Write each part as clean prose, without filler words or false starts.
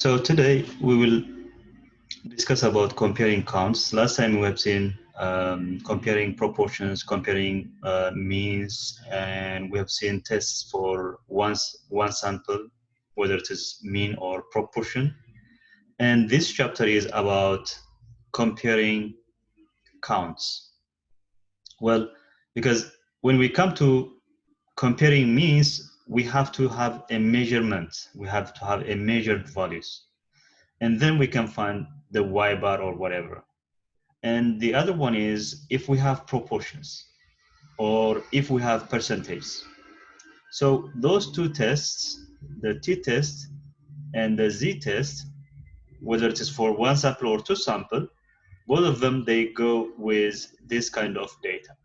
So today we will discuss about comparing counts. Last time we have seen comparing proportions, comparing means, and we have seen tests for one sample, whether it is mean or proportion. And this chapter is about comparing counts. Well, because when we come to comparing means, we have to have a measurement. We have to have a measured values. And then we can find the Y bar or whatever. And the other one is if we have proportions or if we have percentage. So those two tests, the t-test and the z-test, whether it is for one sample or two sample, both of them, they go with this kind of data.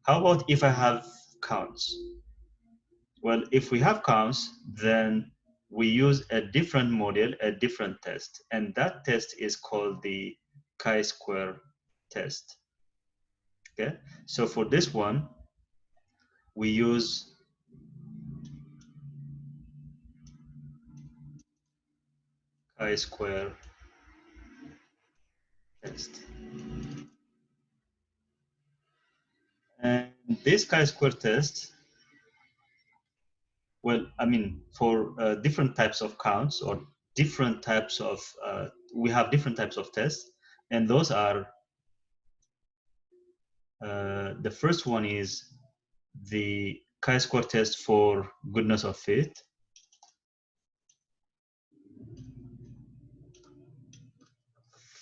How about if I have counts? Well, if we have counts, then we use a different model, a different test, and that test is called the chi-square test. Okay, so for this one, we use chi-square test. And this chi-square test, well, I mean, for different types of counts or different types of, we have different types of tests, and those are, the first one is the chi-square test for goodness of fit.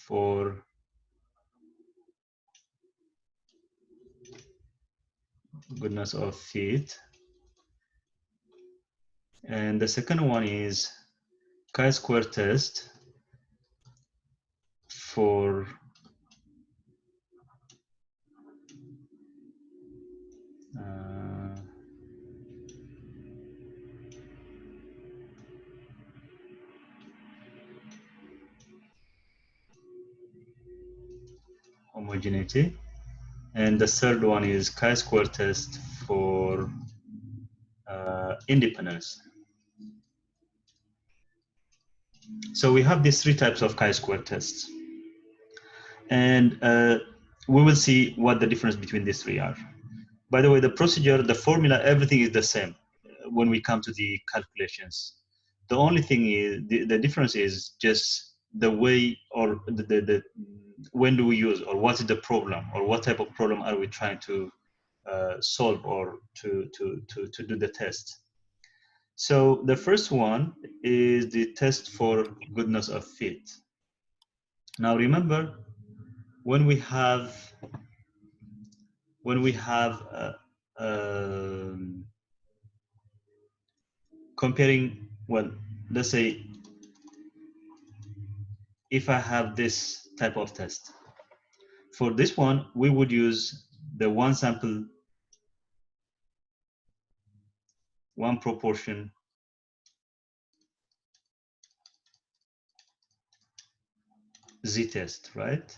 For goodness of fit. And the second one is chi-square test for homogeneity. And the third one is chi-square test for independence. So we have these three types of chi-square tests. And we will see what the difference between these three are. By the way, the procedure, the formula, everything is the same when we come to the calculations. The only thing is, the difference is just the way or the when do we use, or what is the problem, or what type of problem are we trying to solve or to do the test. So the first one is the test for goodness of fit. Now remember, when we have comparing, well, let's say if I have this type of test, for this one we would use the one sample, one proportion, z-test, right?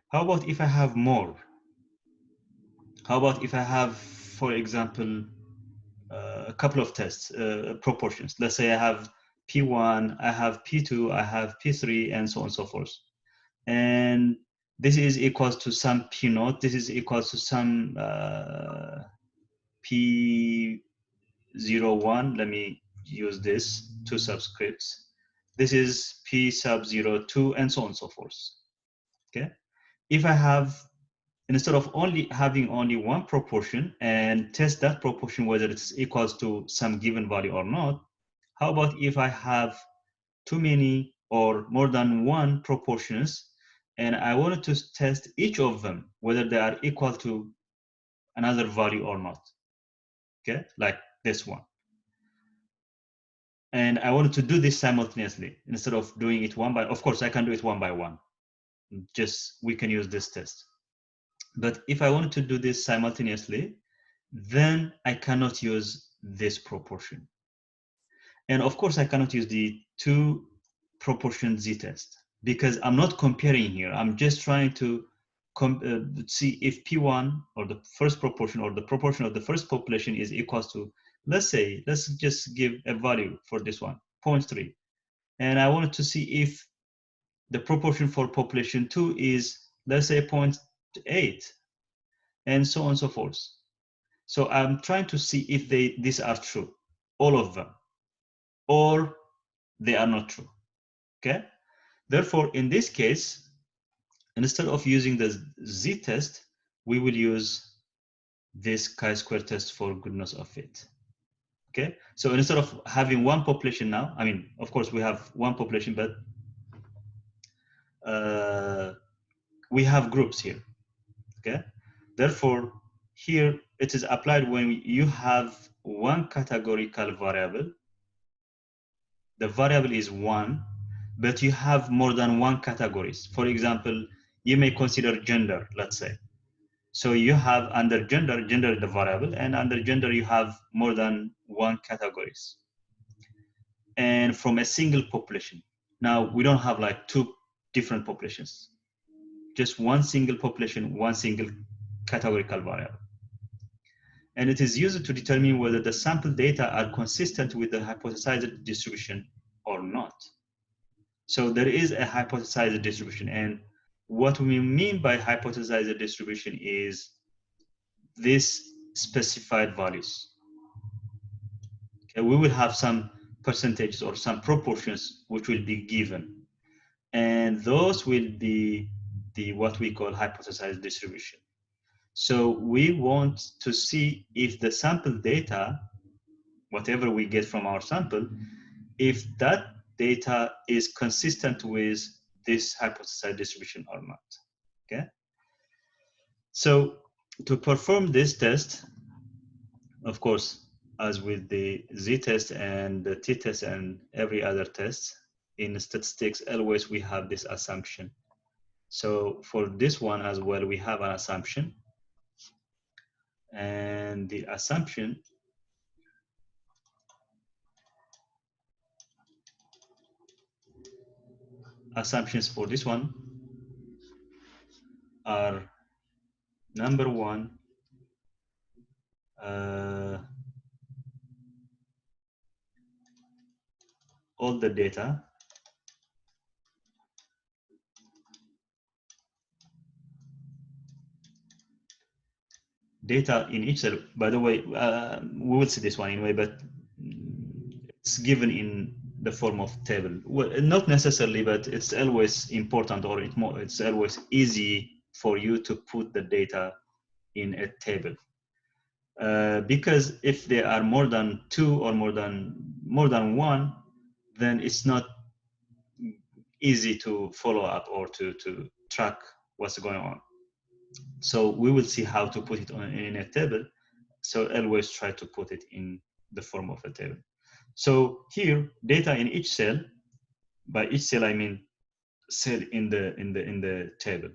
How about if I have more? How about if I have, for example, a couple of tests, proportions? Let's say I have P1, I have P2, I have P3, and so on and so forth. And this is equals to some P naught, this is equals to some P01. Let me use this, two subscripts. This is P sub 02, and so on and so forth. Okay. If I have, instead of only having only one proportion and test that proportion whether it's equals to some given value or not, how about if I have too many or more than one proportions and I wanted to test each of them whether they are equal to another value or not? Okay, like this one. And I wanted to do this simultaneously instead of doing it one by, of course I can do it one by one, just we can use this test. But if I wanted to do this simultaneously, then I cannot use this proportion. And of course I cannot use the two proportion z-test because I'm not comparing here. I'm just trying to see if P1 or the first proportion or the proportion of the first population is equals to let's just give a value for this one, 0.3. And I wanted to see if the proportion for population 2 is, let's say, 0.8, and so on and so forth. So I'm trying to see if these are true, all of them, or they are not true, okay? Therefore, in this case, instead of using the z-test, we will use this chi-square test for goodness of fit. Okay, so instead of having one population now, I mean, of course, we have one population, but we have groups here. Okay, therefore, here it is applied when you have one categorical variable. The variable is one, but you have more than one categories. For example, you may consider gender, let's say. So you have under gender is the variable, and under gender you have more than one categories. And from a single population. Now we don't have like two different populations, just one single population, one single categorical variable. And it is used to determine whether the sample data are consistent with the hypothesized distribution or not. So there is a hypothesized distribution, and what we mean by hypothesized distribution is this specified values. Okay, we will have some percentages or some proportions which will be given, and those will be the what we call hypothesized distribution. So we want to see if the sample data, whatever we get from our sample, if that data is consistent with this hypothesized distribution or not. Okay, so to perform this test, of course, as with the z-test and the t-test and every other test, in statistics always we have this assumption. So for this one as well, we have an assumption, and the assumptions for this one are, number one, all the data in each cell. By the way, we will see this one anyway, but it's given in the form of table. Well, not necessarily, but it's always important, or it's always easy for you to put the data in a table. Because if there are more than two or more than one, then it's not easy to follow up or to track what's going on. So we will see how to put it in a table. So always try to put it in the form of a table. So here, data in each cell. By each cell, I mean cell in the table.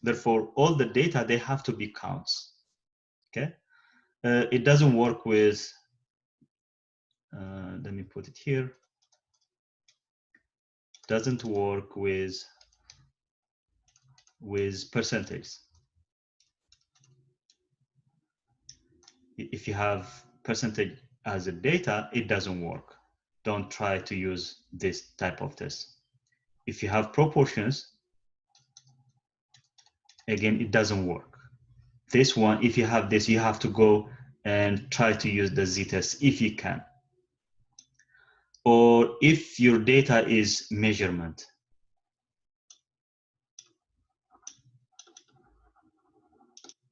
Therefore, all the data, they have to be counts. Okay, it doesn't work with. Let me put it here. Doesn't work with percentage. If you have percentage as a data, it doesn't work. Don't try to use this type of test. If you have proportions, again, it doesn't work. This one, if you have this, you have to go and try to use the z-test if you can. Or if your data is measurement.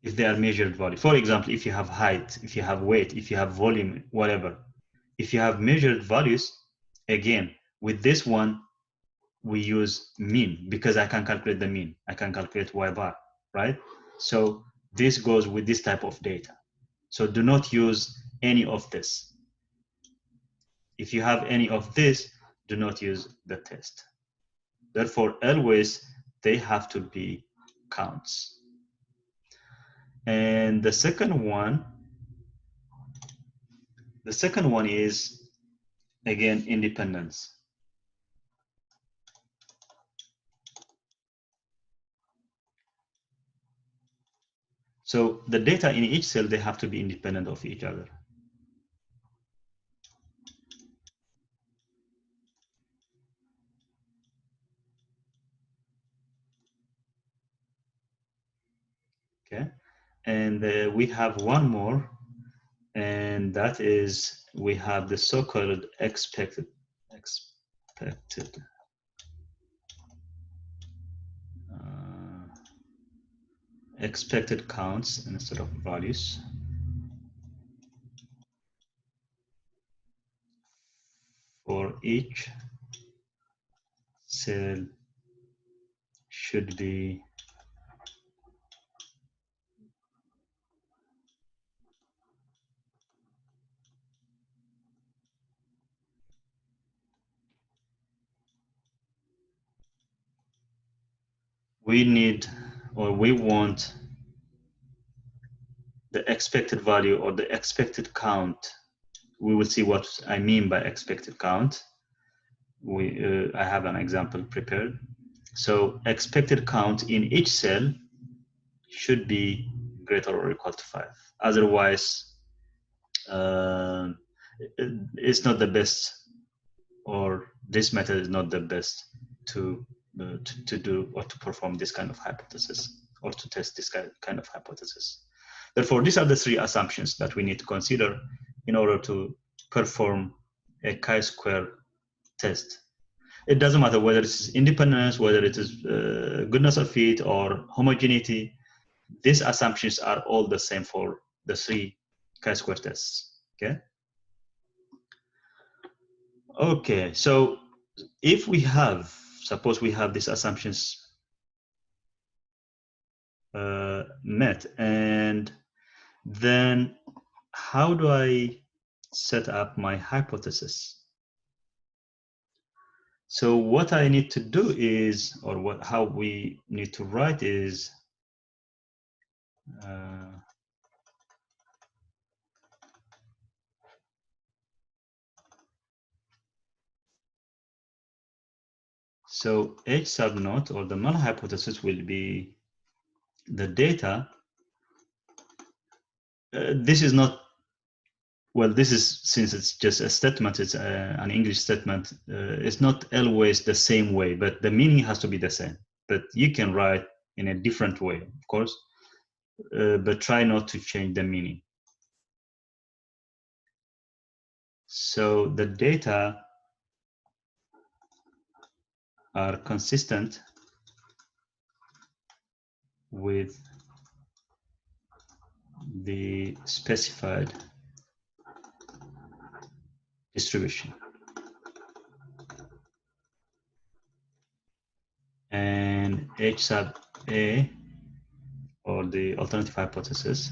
If they are measured value. For example, if you have height, if you have weight, if you have volume, whatever. If you have measured values, again, with this one, we use mean because I can calculate the mean. I can calculate y bar, right? So this goes with this type of data. So do not use any of this. If you have any of this, do not use the test. Therefore, always they have to be counts. And the second one is, again, independence. So the data in each cell, they have to be independent of each other. Okay, and we have one more, and that is we have the so-called expected expected counts instead of values. For each cell should be we need or we want the expected value or the expected count. We will see what I mean by expected count. I have an example prepared. So expected count in each cell should be greater or equal to 5. Otherwise, it's not the best, or this method is not the best to do or to perform this kind of hypothesis or to test this kind of hypothesis. Therefore, these are the three assumptions that we need to consider in order to perform a chi-square test. It doesn't matter whether it's independence, whether it is goodness of fit or homogeneity. These assumptions are all the same for the three chi-square tests. Okay. Okay. So if we have, suppose we have these assumptions met, and then how do I set up my hypothesis? So what I need to do is, or how we need to write is, so H sub naught, or the null hypothesis, will be the data. This is not, well, this is, since it's just a statement, it's an English statement, it's not always the same way, but the meaning has to be the same. But you can write in a different way, of course, but try not to change the meaning. So the data are consistent with the specified distribution. And H sub A, or the alternative hypothesis,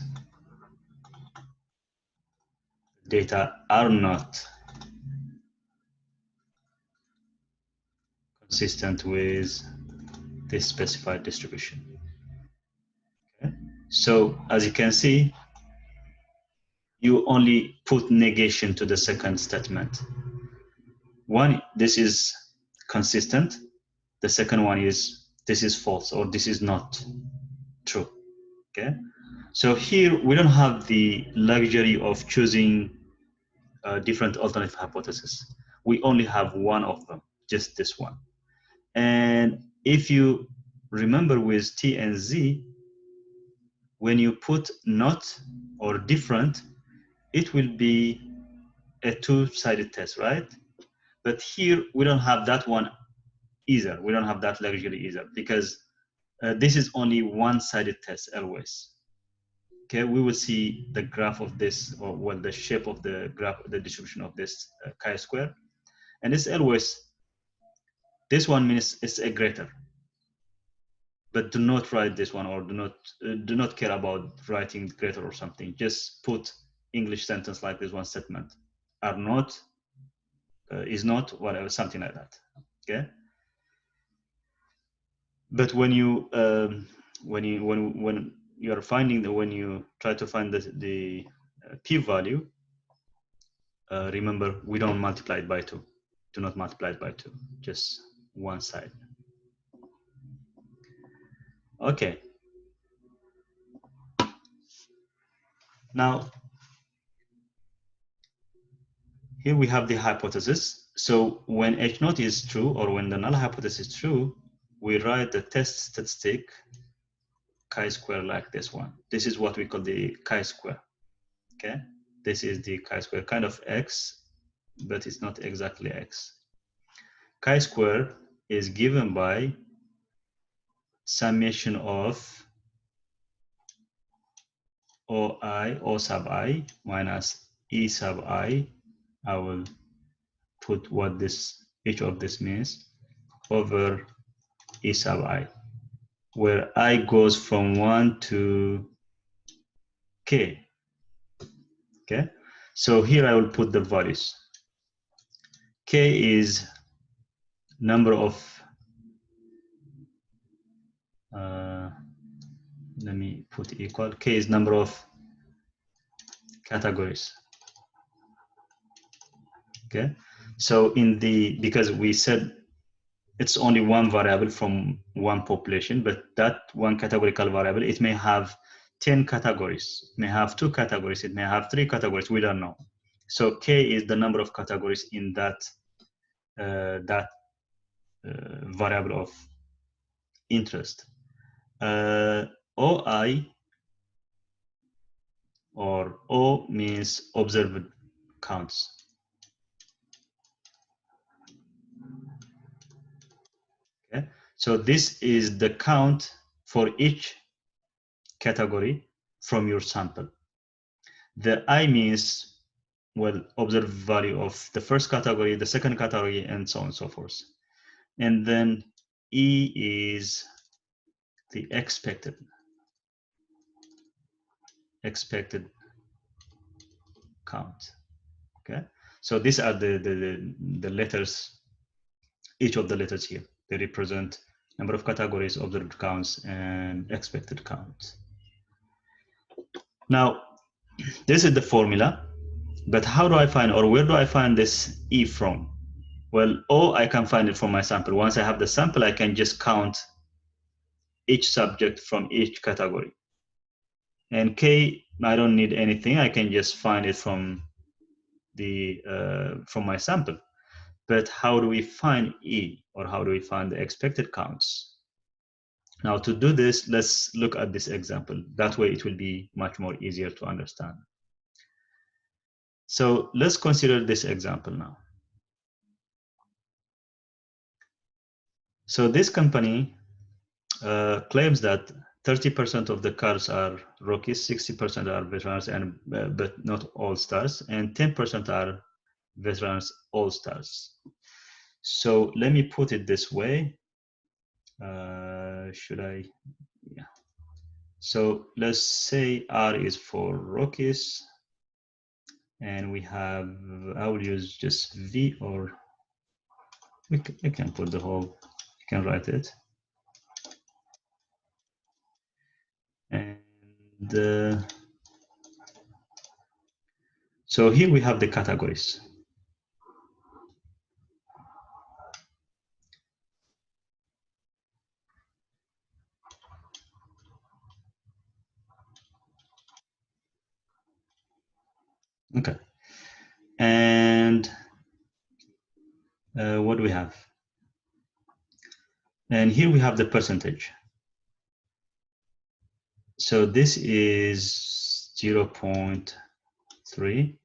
data are not consistent with this specified distribution. Okay. So as you can see, you only put negation to the second statement. One, this is consistent. The second one is, this is false, or this is not true. Okay. So here we don't have the luxury of choosing different alternative hypotheses. We only have one of them, just this one. And if you remember with T and Z, when you put not or different, it will be a two-sided test, right? But here we don't have that one either. We don't have that luxury either, because this is only one-sided test always. Okay, we will see the graph of this, or well, the shape of the graph, the distribution of this chi-square, and it's always, this one means it's a greater. But do not write this one, or do not care about writing greater or something. Just put English sentence like this one statement: are not, is not, whatever, something like that. Okay. But when you when you are finding the, when you try to find the p-value, remember, we don't multiply it by 2. Do not multiply it by 2. Just one side. Okay. Now, here we have the hypothesis. So when H naught is true, or when the null hypothesis is true, we write the test statistic chi-square like this one. This is what we call the chi-square. Okay, this is the chi-square, kind of x, but it's not exactly x. Chi-square is given by summation of O sub I minus E sub I. I will put what each of this means over E sub I, where I goes from 1 to k. Okay, so here I will put the values. K is number of let me put equal. K is number of categories. Okay, so because we said it's only one variable from one population, but that one categorical variable, it may have 10 categories, it may have 2 categories, it may have 3 categories, we don't know. So K is the number of categories in that variable of interest. OI, or O, means observed counts. Okay, so this is the count for each category from your sample. The I means, well, observed value of the first category, the second category, and so on and so forth. And then E is the expected count. Okay, so these are the letters, each of the letters here. They represent number of categories, observed counts, and expected counts. Now, this is the formula, but how do I find, or where do I find this E from? Well, O, I can find it from my sample. Once I have the sample, I can just count each subject from each category. And K, I don't need anything. I can just find it from my sample. But how do we find E, or how do we find the expected counts? Now, to do this, let's look at this example. That way it will be much more easier to understand. So let's consider this example now. So this company claims that 30% of the cars are rookies, 60% are veterans, and but not all stars, and 10% are veterans all stars. So let me put it this way. Should I? Yeah. So let's say R is for rookies, and we have, I will use just V, or we can put the whole, you can write it. And so here we have the categories. Okay. And what do we have? And here we have the percentage. So this is 0.3.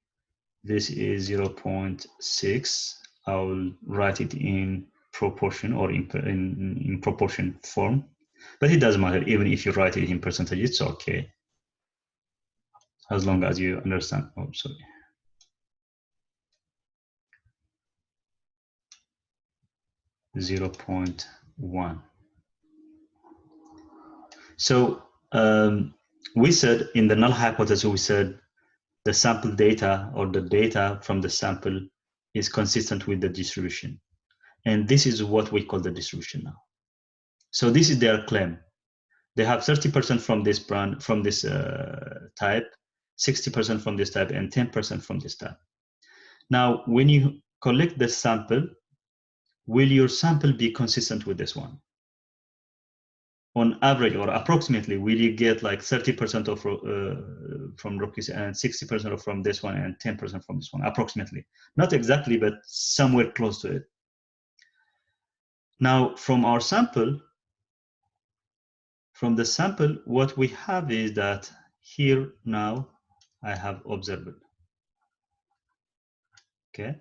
This is 0.6. I'll write it in proportion, or in proportion form, but it doesn't matter. Even if you write it in percentage, it's okay, as long as you understand. Oh, sorry. .1. So we said in the null hypothesis, we said the sample data, or the data from the sample, is consistent with the distribution. And this is what we call the distribution now. So this is their claim. They have 30% from this brand, from this type, 60% from this type, and 10% from this type. Now, when you collect the sample, will your sample be consistent with this one? On average, or approximately, will you get like 30% of from rookies, and 60% from this one, and 10% from this one, approximately? Not exactly, but somewhere close to it. Now, from our sample, From the sample, what we have is that here now I have observed. Okay,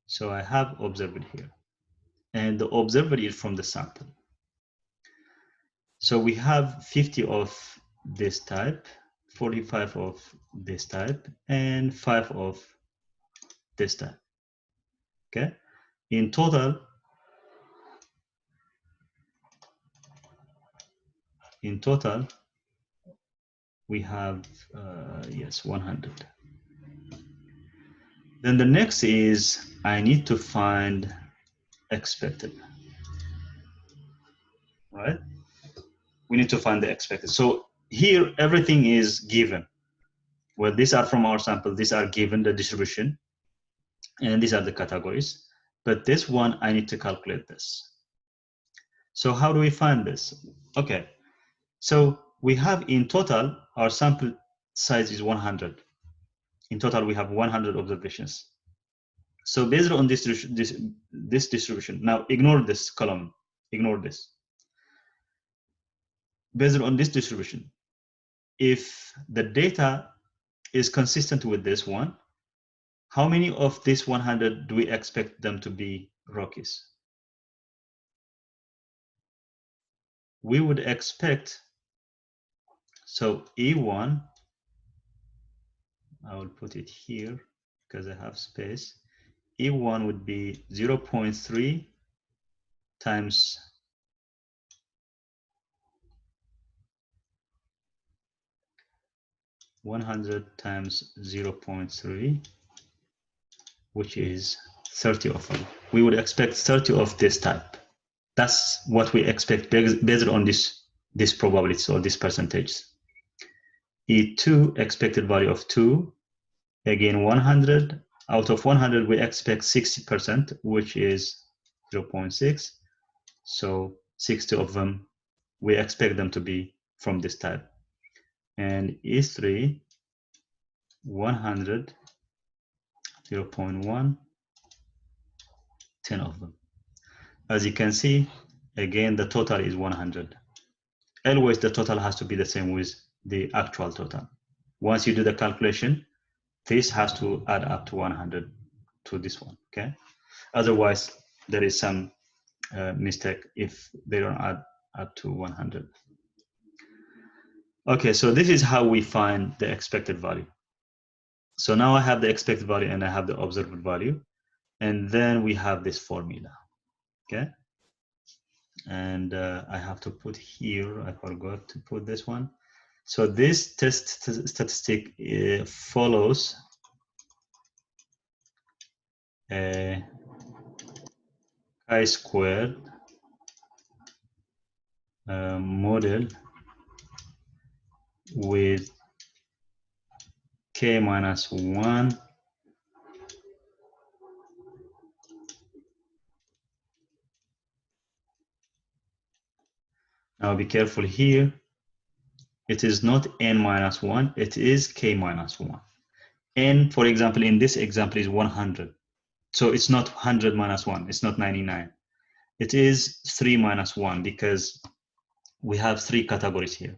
so I have observed here, and the observed is from the sample. So we have 50 of this type, 45 of this type, and 5 of this type. Okay, in total, we have yes, 100. Then the next is I need to find expected, right? We need to find the expected. So here everything is given. Well, these are from our sample, these are given the distribution, and these are the categories. But this one, I need to calculate this. So how do we find this? Okay, so we have in total, our sample size is 100. In total, we have 100 observations. So based on this distribution, now ignore this column, ignore this. Based on this distribution, if the data is consistent with this one, how many of this 100 do we expect them to be Rockies? We would expect, so E1, I will put it here because I have space. E1 would be 0.3 times 100 times 0.3, which is 30 of them. We would expect 30 of this type. That's what we expect based on this probability or this percentage. E2, expected value of 2, again 100. Out of 100, we expect 60%, which is 0.6. So 60 of them, we expect them to be from this type. And E3, 100, 0.1, 10 of them. As you can see, again, the total is 100. Always the total has to be the same with the actual total. Once you do the calculation, this has to add up to 100 to this one, okay? Otherwise, there is some mistake if they don't add up to 100. Okay, so this is how we find the expected value. So now I have the expected value and I have the observed value. And then we have this formula, okay? And I have to put here, I forgot to put this one. So this test statistic follows a chi-squared model with k minus 1 Now be careful here. It is not n minus 1, it is k minus 1. N, for example, in this example is 100. So it's not 100 minus 1, it's not 99. It is 3 minus 1 because we have 3 categories here.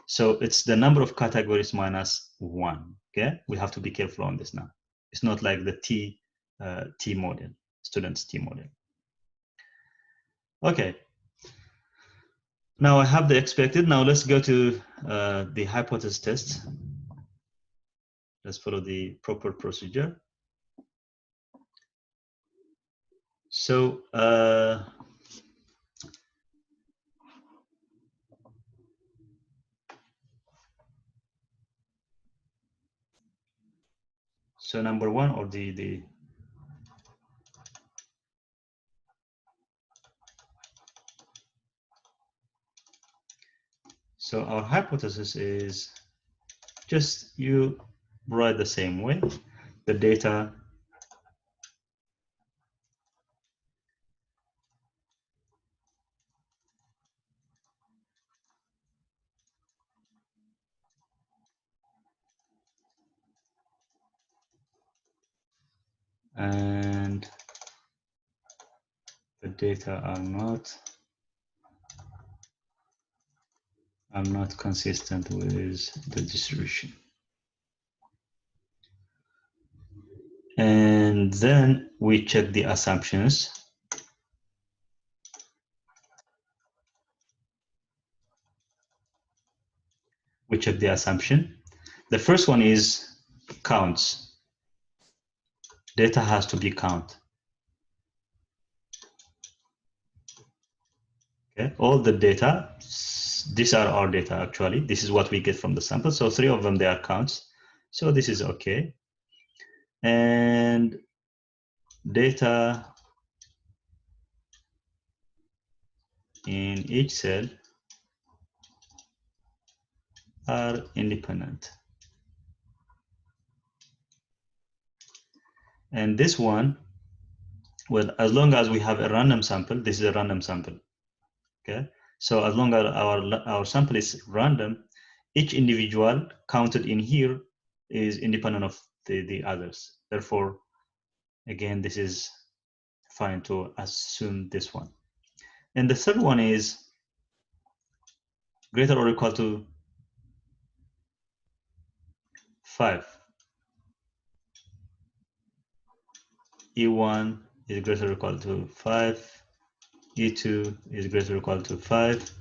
So it's the number of categories minus 1, okay? We have to be careful on this now. It's not like the T model, student's T model. Okay. Now I have the expected. Now let's go to the hypothesis test. Let's follow the proper procedure. So so number one, or so our hypothesis is just you write the same way. The data and the data are not are not consistent with the distribution. And then we check the assumptions. We check the assumption. The first one is counts. Data has to be count. Okay, all the data, these are our data actually. This is what we get from the sample. So 3 of them, they are counts. So this is okay. And data in each cell are independent. And this one, well, as long as we have a random sample, this is a random sample. Okay, so as long as our sample is random, each individual counted in here is independent of the others. Therefore, again, this is fine to assume this one. And the third one is greater or equal to 5. E1 is greater or equal to 5. E2 is greater or equal to 5.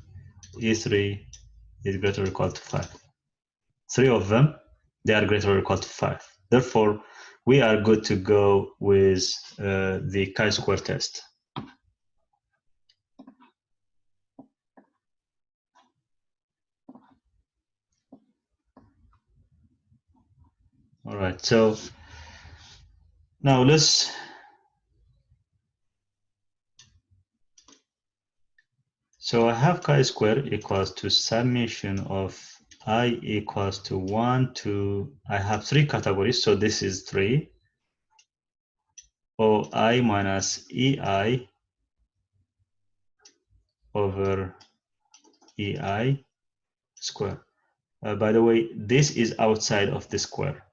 E3 is greater or equal to 5. 3 of them, they are greater or equal to 5. Therefore, we are good to go with the chi-square test. All right, so now so I have chi-square equals to summation of I equals to 1 to, I have 3 categories, so this is 3, OI minus EI over EI square. By the way, this is outside of the square.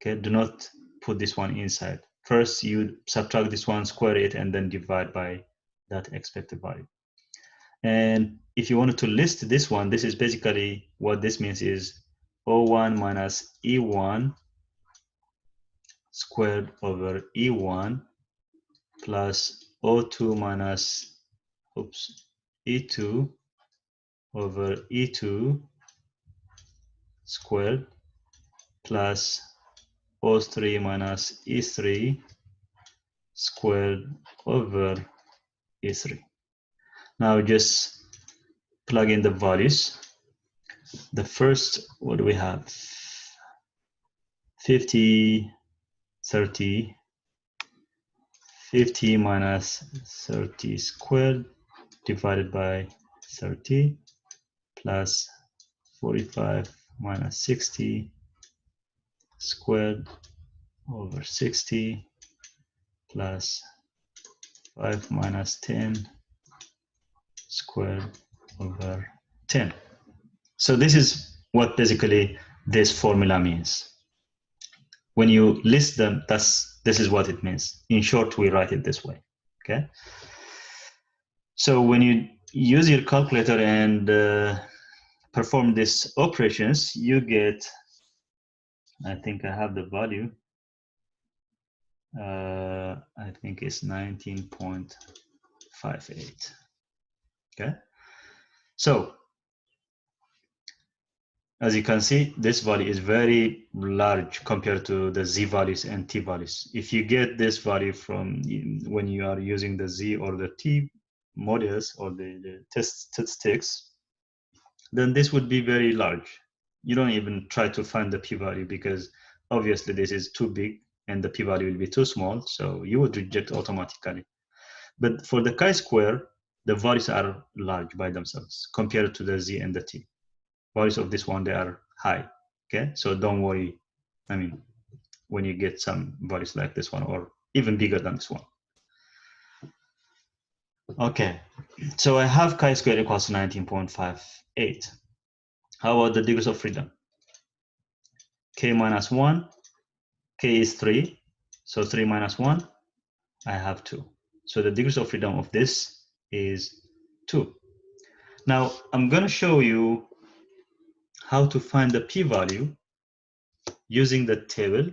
Okay, do not put this one inside. First, you subtract this one, square it, and then divide by that expected value. And if you wanted to list this one, this is basically what this means is O1 minus E1 squared over E1 plus O2 minus, E2 over E2 squared plus O3 minus E3 squared over E3. Now just plug in the values. The first, what do we have? 50, 30, 50 minus 30 squared divided by 30 plus 45 minus 60 squared over 60 plus 5 minus 10 squared over 10. So this is what basically this formula means. When you list them, this is what it means. In short, we write it this way, okay? So when you use your calculator and perform these operations, you get, I think I have the value, I think it's 19.58, okay? So as you can see, this value is very large compared to the z values and t values. If you get this value from when you are using the z or the t models or the test statistics, then this would be very large. You don't even try to find the p-value because obviously this is too big and the p-value will be too small, so you would reject automatically. But for the chi-square, the values are large by themselves compared to the z and the t. Values of this one, they are high, okay? So don't worry, I mean, when you get some values like this one or even bigger than this one. Okay, so I have chi-square equals 19.58. How about the degrees of freedom? K minus 1, K is 3, so 3 minus 1, I have 2. So the degrees of freedom of this is 2. Now, I'm going to show you how to find the p-value using the table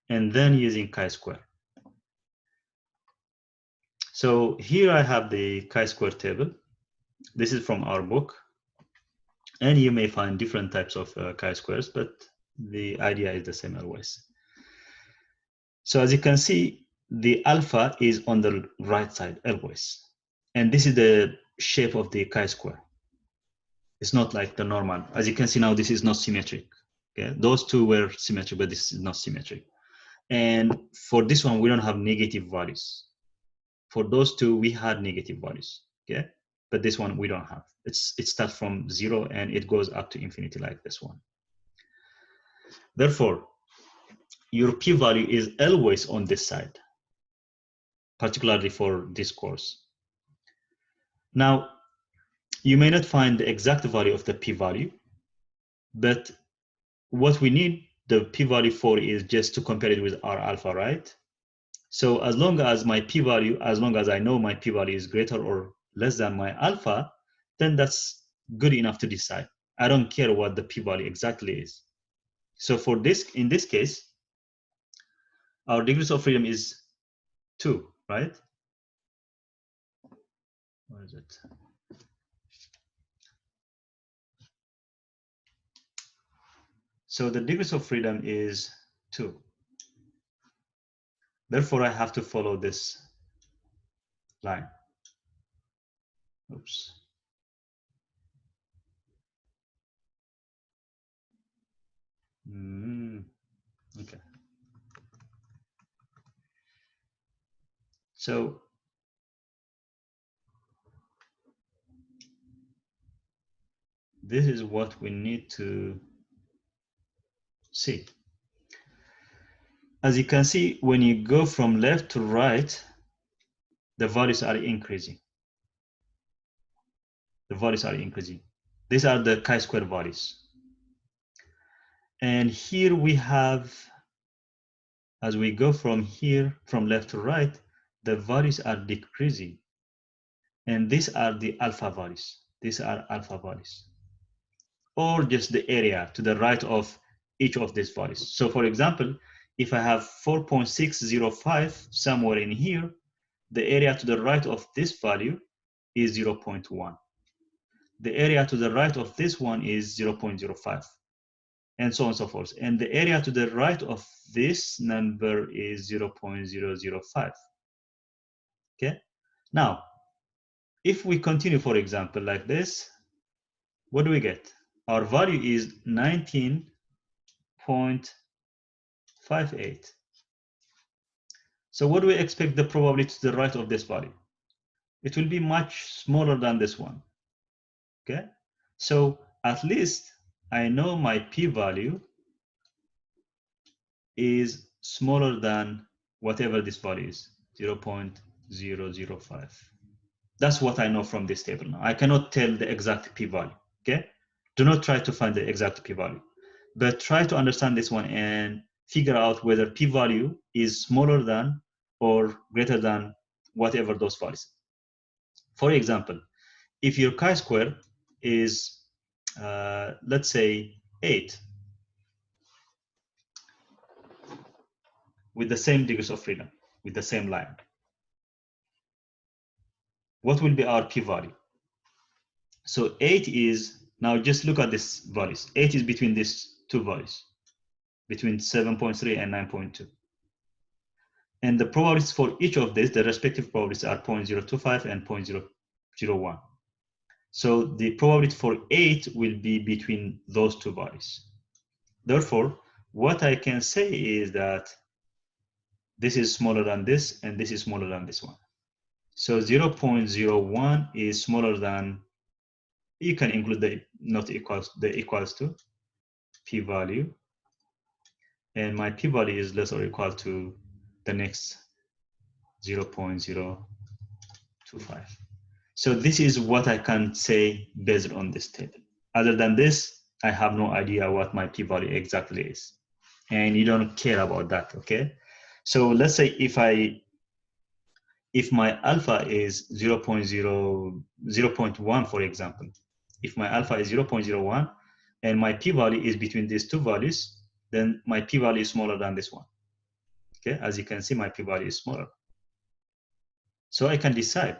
and then using chi-square. So here I have the chi-square table. This is from our book. And you may find different types of chi-squares, but the idea is the same always. So as you can see, the alpha is on the right side always. And this is the shape of the chi-square. It's not like the normal. As you can see now, this is not symmetric. Okay? Those two were symmetric, but this is not symmetric. And for this one, we don't have negative values. For those two, we had negative values. Okay? But this one we don't have. It starts from 0 and it goes up to infinity like this one. Therefore, your p-value is always on this side, particularly for this course. Now, you may not find the exact value of the p-value, but what we need the p-value for is just to compare it with R alpha, right? So as long as my p-value, as long as I know my p-value is greater or less than my alpha, then that's good enough to decide. I don't care what the p-value exactly is. So for this, in this case, our degrees of freedom is 2, right? Where is it? So the degrees of freedom is 2. Therefore, I have to follow this line. Oops. Okay. So this is what we need to see. As you can see, when you go from left to right, the values are increasing. The values are increasing. These are the chi-square values. And here we have, as we go from here, from left to right, the values are decreasing. And these are the alpha values. These are alpha values. Or just the area to the right of each of these values. So for example, if I have 4.605 somewhere in here, the area to the right of this value is 0.1. The area to the right of this one is 0.05, and so on and so forth. And the area to the right of this number is 0.005. Okay? Now, if we continue, for example, like this, what do we get? Our value is 19.58. So what do we expect the probability to the right of this value? It will be much smaller than this one. Okay? So at least I know my p-value is smaller than whatever this value is, 0.005. That's what I know from this table now. I cannot tell the exact p-value, okay? Do not try to find the exact p-value, but try to understand this one and figure out whether p-value is smaller than or greater than whatever those values. For example, if your chi-square is, let's say, 8, with the same degrees of freedom, with the same line, what will be our p-value? So 8 is, now just look at these values. 8 is between these two values, between 7.3 and 9.2. And the probabilities for each of these, the respective probabilities are 0.025 and 0.001. So the probability for 8 will be between those two values. Therefore, what I can say is that this is smaller than this, and this is smaller than this one. So 0.01 is smaller than, you can include the not equals, the equals to p-value, and my p-value is less or equal to the next 0.025. So this is what I can say based on this table. Other than this, I have no idea what my p-value exactly is, and you don't care about that, okay? So let's say if my alpha is 0.1, for example, if my alpha is 0.01, and my p-value is between these two values, then my p-value is smaller than this one. Okay, as you can see, my p-value is smaller. So I can decide.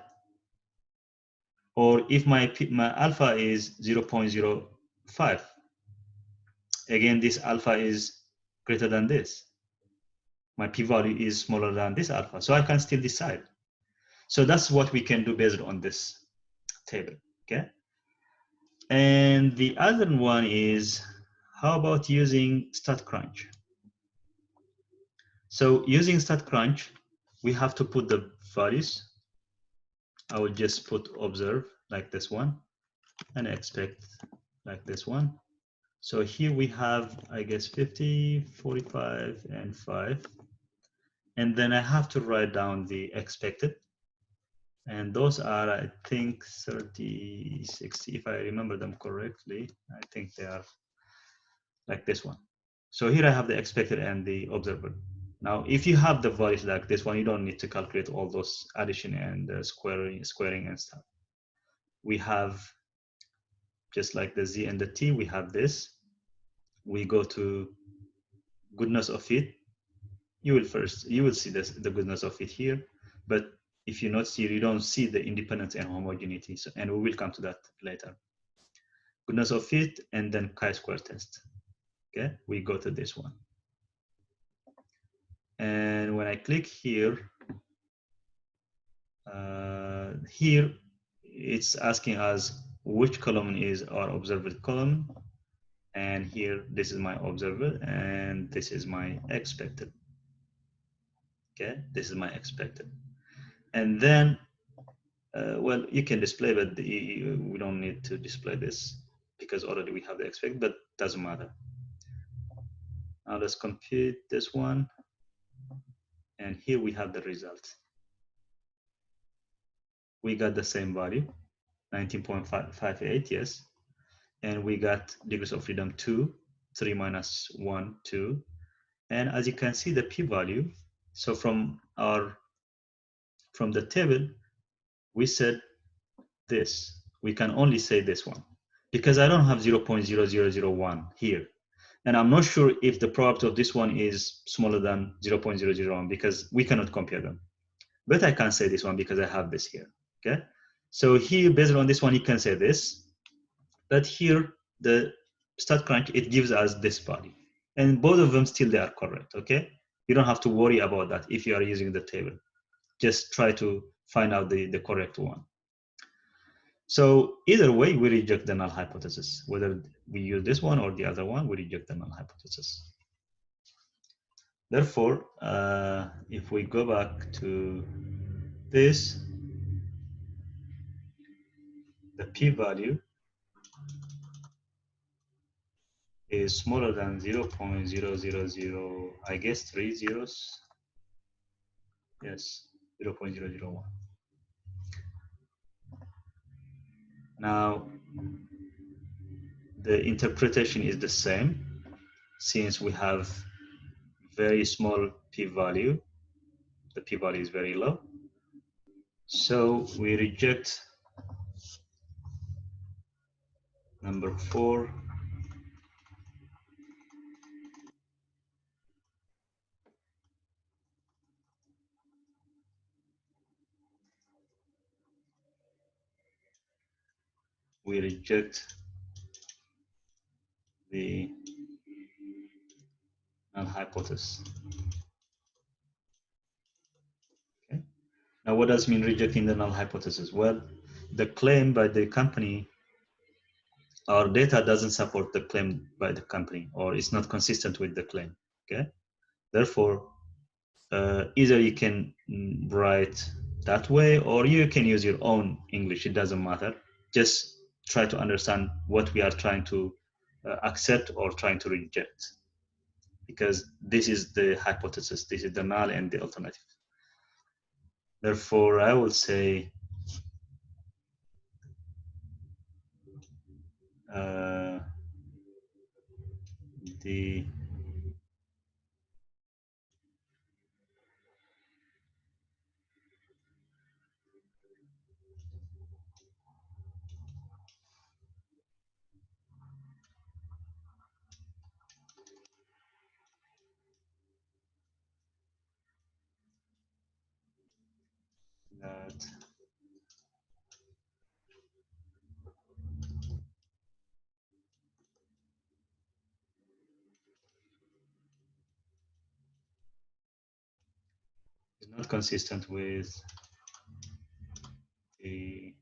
Or if my alpha is 0.05, again, this alpha is greater than this. My p-value is smaller than this alpha, so I can still decide. So that's what we can do based on this table, okay? And the other one is, how about using StatCrunch? So using StatCrunch, we have to put the values. I will just put observe like this one and expect like this one. So here we have, I guess, 50, 45, and 5. And then I have to write down the expected. And those are, I think, 30, 60, if I remember them correctly. I think they are like this one. So here I have the expected and the observed. Now, if you have the values like this one, you don't need to calculate all those addition and squaring and stuff. We have, just like the z and the t, we have this. We go to goodness of fit. You will see this, the goodness of it here, but if you notice here, you don't see the independence and homogeneity. So, and we will come to that later. Goodness of fit and then chi-square test. Okay, we go to this one. And when I click here, here it's asking us which column is our observed column. And here, this is my observed and this is my expected. Okay, this is my expected. And then, well, you can display, but we don't need to display this because already we have the expected, but doesn't matter. Now let's compute this one. And here we have the result. We got the same value, 19.58, yes. And we got degrees of freedom 2, 3 minus 1, 2. And as you can see, the p-value, so from the table, we said this. We can only say this one because I don't have 0.0001 here. And I'm not sure if the product of this one is smaller than 0.001 because we cannot compare them. But I can say this one because I have this here, okay? So here, based on this one, you can say this. But here, the StatCrunch, it gives us this value. And both of them still, they are correct, okay? You don't have to worry about that if you are using the table. Just try to find out the correct one. So either way, we reject the null hypothesis. Whether we use this one or the other one, we reject the null hypothesis. Therefore, if we go back to this, the p-value is smaller than 0.000, I guess 3 zeros. Yes, 0.001. Now, the interpretation is the same since we have very small p-value. The p-value is very low. So we reject number 4. We reject the null hypothesis. Okay. Now, what does mean rejecting the null hypothesis? Well, the claim by the company, our data doesn't support the claim by the company, or it's not consistent with the claim. Okay. Therefore, either you can write that way, or you can use your own English. It doesn't matter. Just try to understand what we are trying to accept or trying to reject, because this is the hypothesis. This is the null and the alternative. Therefore, I would say the that is not consistent with the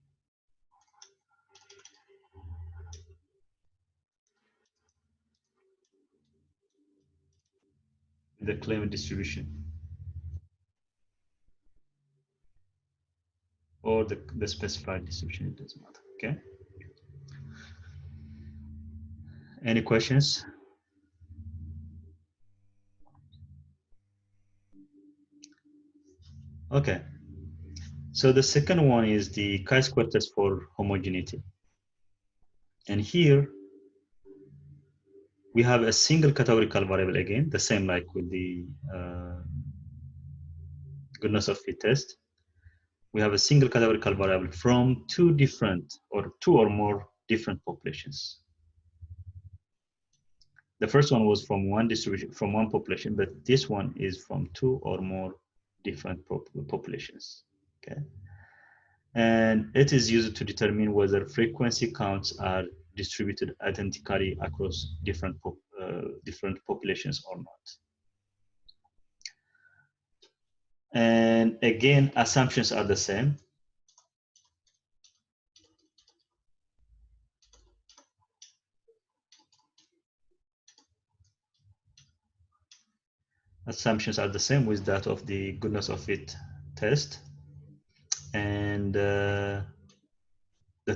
claimed distribution or the specified distribution, it doesn't matter. Okay. Any questions? Okay. So the second one is the chi-square test for homogeneity. And here we have a single categorical variable again, the same like with the goodness of fit test. We have a single categorical variable from two or more different populations. The first one was from one distribution, from one population, but this one is from two or more different populations. Okay. And it is used to determine whether frequency counts are distributed identically across different populations or not. And again, assumptions are the same. Assumptions are the same with that of the goodness of fit test. And the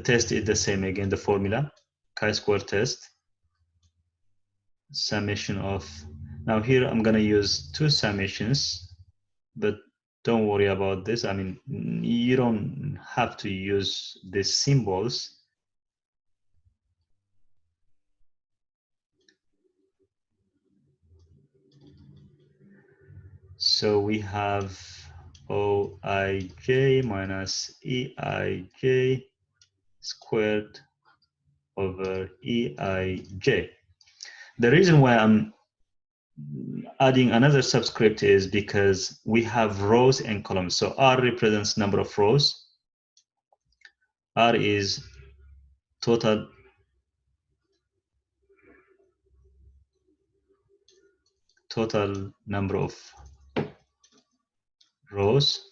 test is the same again, the formula, chi-square test, summation of, now here I'm gonna use two summations, but don't worry about this. I mean, you don't have to use these symbols. So we have OIJ minus EIJ squared over EIJ. The reason why I'm adding another subscript is because we have rows and columns. So R represents number of rows. R is total number of rows,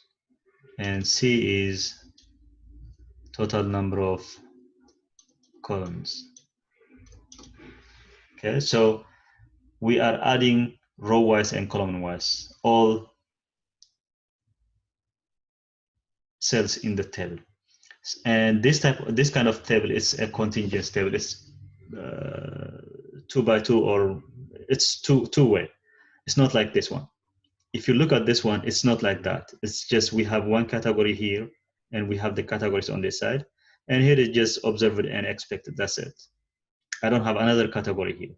and C is total number of columns. Okay, so we are adding row wise and column wise, all cells in the table. And this kind of table is a continuous table. It's 2 by 2, or it's two-way. It's not like this one. If you look at this one, it's not like that. It's just we have one category here, and we have the categories on this side. And here is just observed and expected. That's it. I don't have another category here.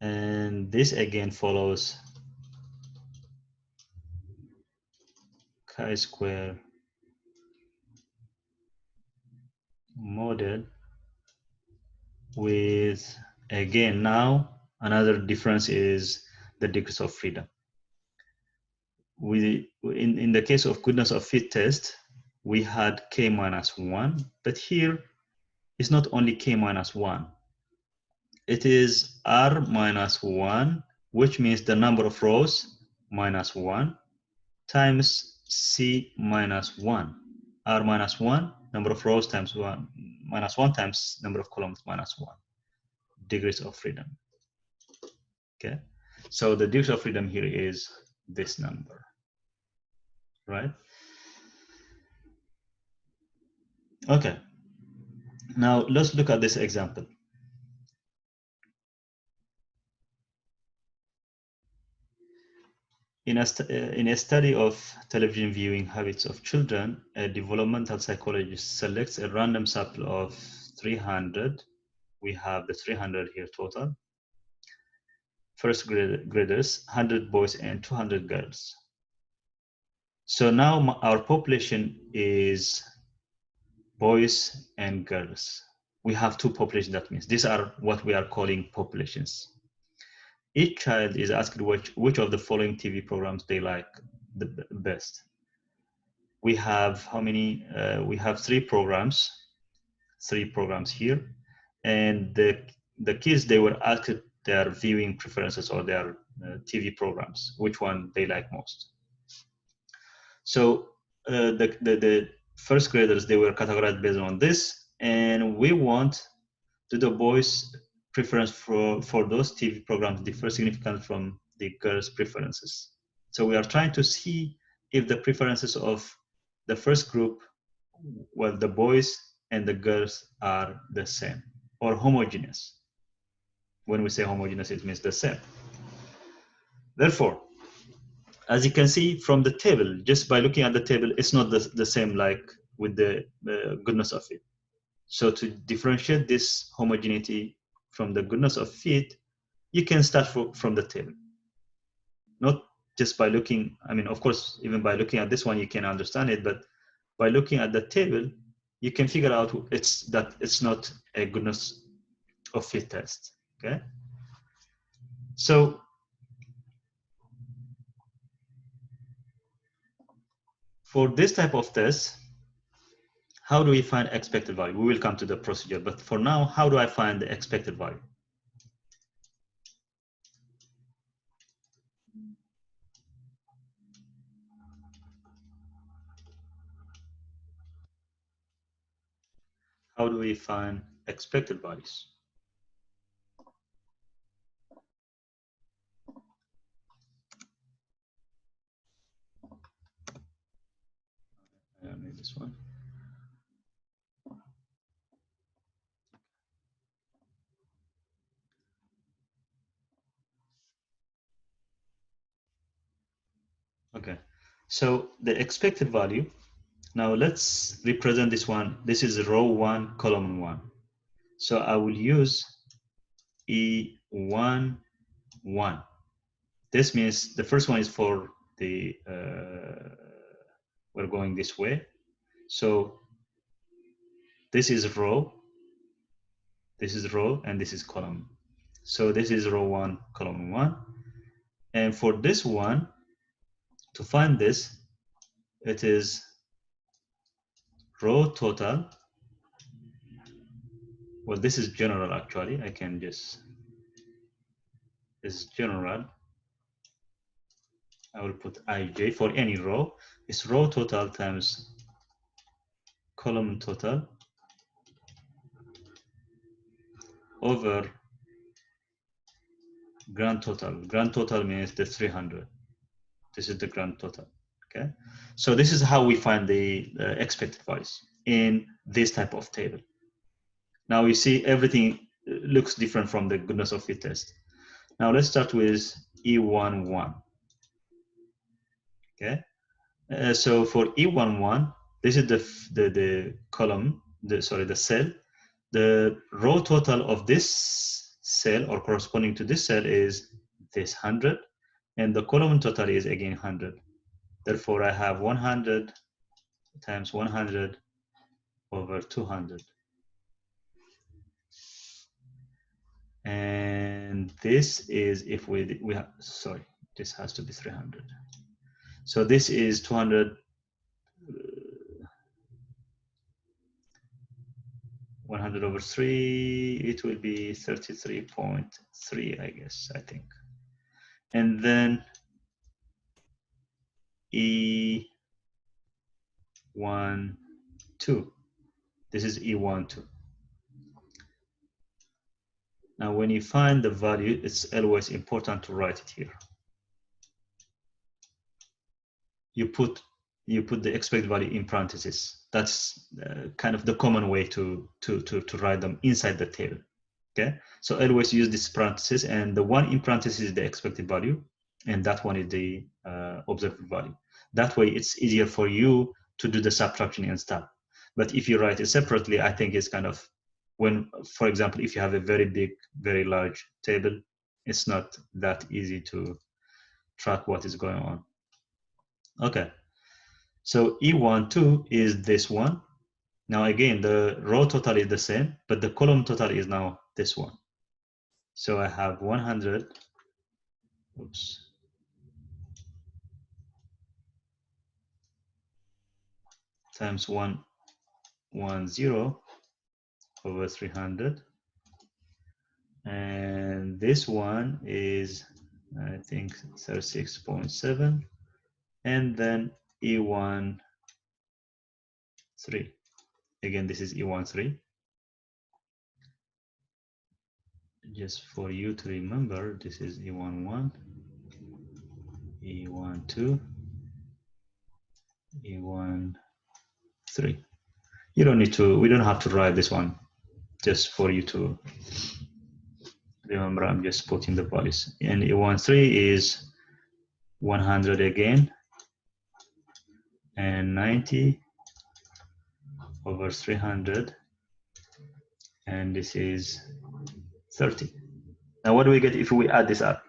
And this again follows chi-square model with, again, now another difference is the degrees of freedom. In the case of goodness of fit test, we had k minus 1, but here it's not only k minus 1. It is r minus 1, which means the number of rows minus 1 times c minus 1. R minus 1, number of rows times 1, minus 1 times number of columns minus 1. Degrees of freedom. Okay, so the degrees of freedom here is this number, right? Okay, now let's look at this example. In a study of television viewing habits of children, a developmental psychologist selects a random sample of 300. We have the 300 here total. First graders, 100 boys and 200 girls. So now our population is boys and girls. We have two populations. That means these are what we are calling populations. Each child is asked which of the following TV programs they like the best. We have how many? We have three programs here, and the kids, they were asked their viewing preferences or their TV programs, which one they like most. So the first graders, they were categorized based on this, and we want the boys' preference for those TV programs differ significantly from the girls' preferences. So we are trying to see if the preferences of the first group, well, the boys and the girls, are the same or homogeneous. When we say homogeneous, it means the same. Therefore, as you can see from the table, just by looking at the table, it's not the same like with the goodness of it. So to differentiate this homogeneity from the goodness of it, you can start from the table. Not just by looking, I mean, of course, even by looking at this one, you can understand it, but by looking at the table, you can figure out that it's not a goodness of fit test, okay? So for this type of test, how do we find expected value? We will come to the procedure, but for now, how do I find the expected value? How do we find expected values? Maybe this one. Okay, so the expected value, now let's represent this one. This is row 1, column 1. So I will use E1, 1. This means the first one is for the, we're going this way. So this is row, and this is column. So this is row 1, column 1. And for this one, to find this, it is row total. Well, this is general actually. I can just, this is general. I will put ij for any row. It's row total times column total over grand total. Grand total means the 300. This is the grand total. Okay, so this is how we find the expected values in this type of table. Now you see everything looks different from the goodness of fit test. Now let's start with E11. Okay, so for E11, this is the column, the cell. The row total of this cell or corresponding to this cell is this 100, and the column total is again 100. Therefore, I have 100 times 100 over 200. And this is, if we have, sorry, this has to be 300. So this is 200, 100 over 3, it will be 33.3, I guess, I think. And then E12. This is E12. Now, when you find the value, it's always important to write it here. You put the expected value in parentheses. That's kind of the common way to write them inside the table. Okay, so always use this parentheses, and the one in parentheses is the expected value, and that one is the observed value. That way, it's easier for you to do the subtraction and stuff. But if you write it separately, I think it's kind of, when, for example, if you have a very big, very large table, it's not that easy to track what is going on. Okay, So E12 is this one. Now again, the row total is the same, but the column total is now this one. So I have 100, oops, times 110 over 300. And this one is, I think, 36.7. And then E13. Again, this is E13. Just for you to remember, this is E11, E12, E13. You don't need to, we don't have to write this one, just for you to remember. I'm just putting the values. And E13 is 100 again, and 90 over 300, and this is 30. Now what do we get if we add this up?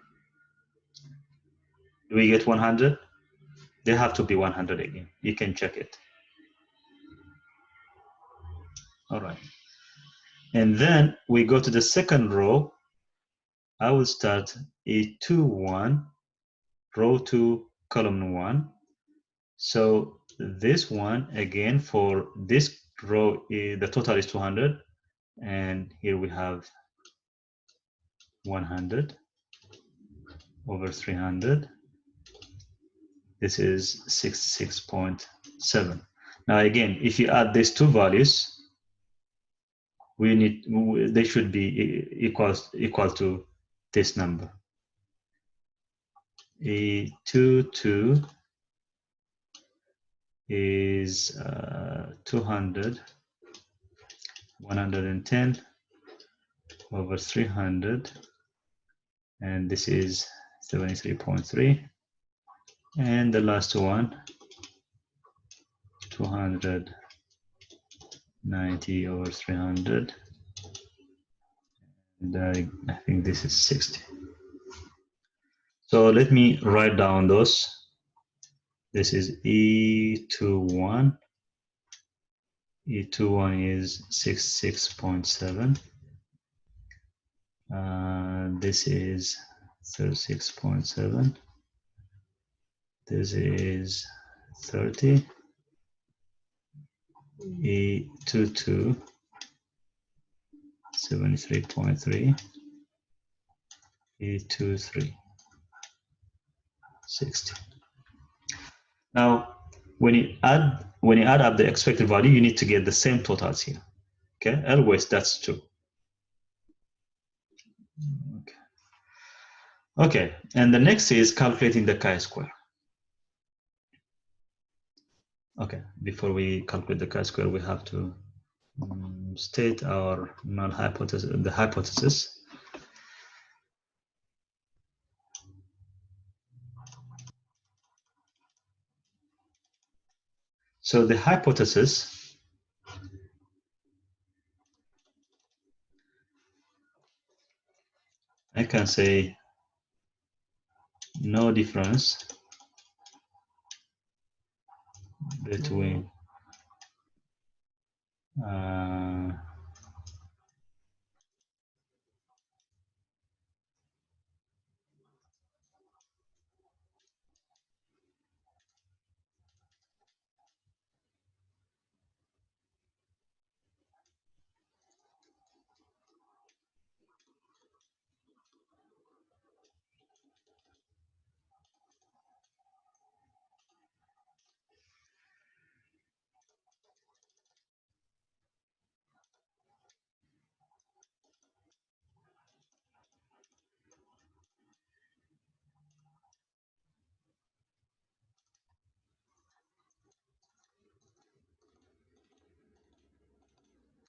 Do we get 100? They have to be 100 again. You can check it. All right. And then we go to the second row. I will start E21, row 2, column 1. So this one, again, for this row, the total is 200. And here we have 100 over 300. This is 66.7. Now again, if you add these two values, they should be equal to this number. E22 is 200, 110 over 300, and this is 73.3. And the last one, 290 over 300, and I think this is 60. So let me write down those. This is E21. E21 is 66.7. This is 36.7. This is 30. E22, 73.3. E23, 60. Now, when you add up the expected value, you need to get the same totals here. Okay, always that's true. Okay, and the next is calculating the chi-square. Okay, before we calculate the chi-square, we have to state our null hypothesis, the hypothesis. So the hypothesis I can say no difference between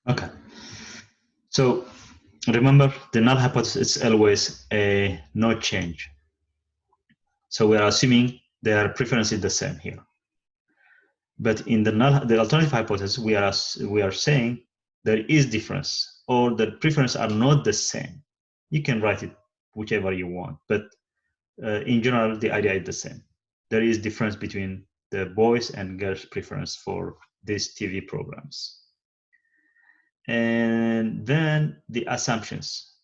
okay. So remember, the null hypothesis is always a no change. So we are assuming their preference is the same here. But in the alternative hypothesis, we are saying there is difference, or the preferences are not the same. You can write it whichever you want, but in general, the idea is the same. There is difference between the boys and girls preference for these TV programs. And then the assumptions.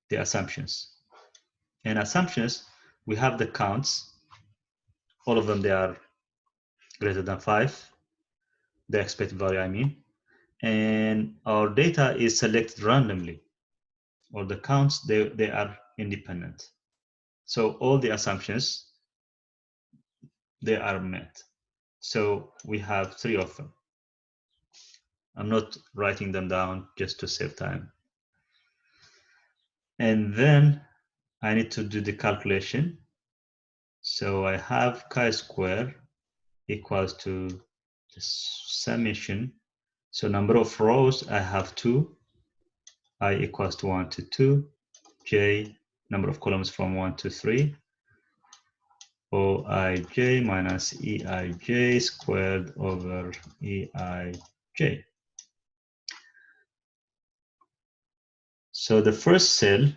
The assumptions. And assumptions, we have the counts. All of them, they are greater than 5. The expected value, I mean. And our data is selected randomly. Or the counts, they are independent. So all the assumptions, they are met. So we have 3 of them. I'm not writing them down just to save time. And then I need to do the calculation. So I have chi-square equals to the summation. So number of rows, I have 2. I equals to 1 to 2. J, number of columns from 1 to 3. OIJ minus EIJ squared over EIJ. So the first cell,